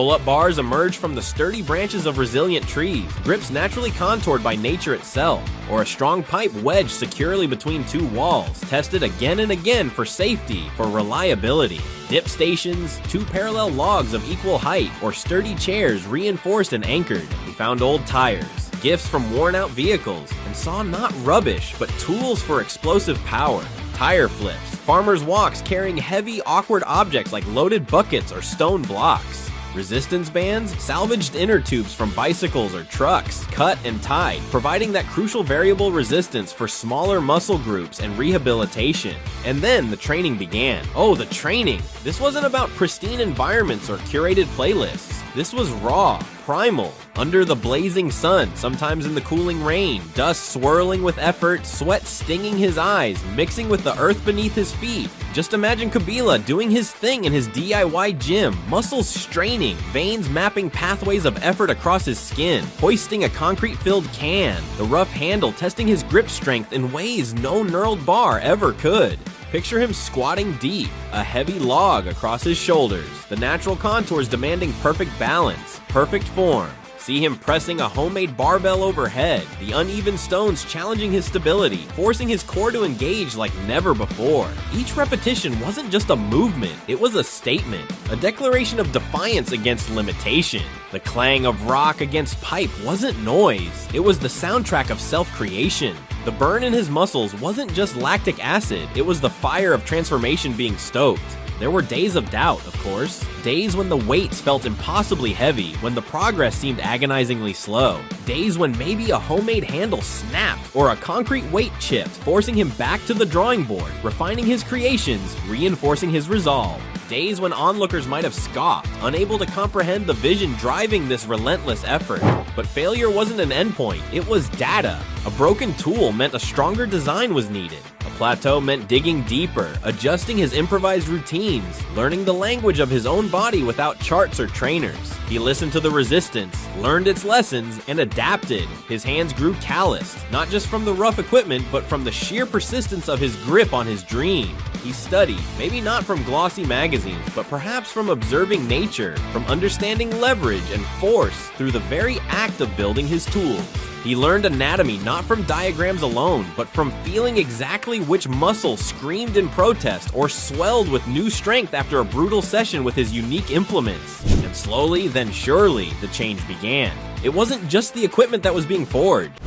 Pull-up bars emerge from the sturdy branches of resilient trees, grips naturally contoured by nature itself, or a strong pipe wedged securely between two walls, tested again and again for safety, for reliability. Dip stations, two parallel logs of equal height, or sturdy chairs reinforced and anchored. We found old tires, gifts from worn-out vehicles, and saw not rubbish, but tools for explosive power. Tire flips, farmers' walks carrying heavy, awkward objects like loaded buckets or stone blocks. Resistance bands, salvaged inner tubes from bicycles or trucks, cut and tied, providing that crucial variable resistance for smaller muscle groups and rehabilitation. And then the training began. Oh, the training! This wasn't about pristine environments or curated playlists. This was raw, primal, under the blazing sun, sometimes in the cooling rain, dust swirling with effort, sweat stinging his eyes, mixing with the earth beneath his feet. Just imagine Kabila doing his thing in his DIY gym, muscles straining, veins mapping pathways of effort across his skin, hoisting a concrete-filled can, the rough handle testing his grip strength in ways no knurled bar ever could. Picture him squatting deep, a heavy log across his shoulders, the natural contours demanding perfect balance, perfect form. See him pressing a homemade barbell overhead, the uneven stones challenging his stability, forcing his core to engage like never before. Each repetition wasn't just a movement, it was a statement, a declaration of defiance against limitation. The clang of rock against pipe wasn't noise, it was the soundtrack of self-creation. The burn in his muscles wasn't just lactic acid, it was the fire of transformation being stoked. There were days of doubt, of course. Days when the weights felt impossibly heavy, when the progress seemed agonizingly slow. Days when maybe a homemade handle snapped or a concrete weight chipped, forcing him back to the drawing board, refining his creations, reinforcing his resolve. Days when onlookers might have scoffed, unable to comprehend the vision driving this relentless effort. But failure wasn't an endpoint, it was data. A broken tool meant a stronger design was needed. A plateau meant digging deeper, adjusting his improvised routines, learning the language of his own body without charts or trainers. He listened to the resistance, learned its lessons, and adapted. His hands grew calloused, not just from the rough equipment, but from the sheer persistence of his grip on his dream. He studied, maybe not from glossy magazines, but perhaps from observing nature, from understanding leverage and force through the very act of building his tools. He learned anatomy not from diagrams alone, but from feeling exactly which muscle screamed in protest or swelled with new strength after a brutal session with his unique implements. And slowly, then surely, the change began. It wasn't just the equipment that was being forged.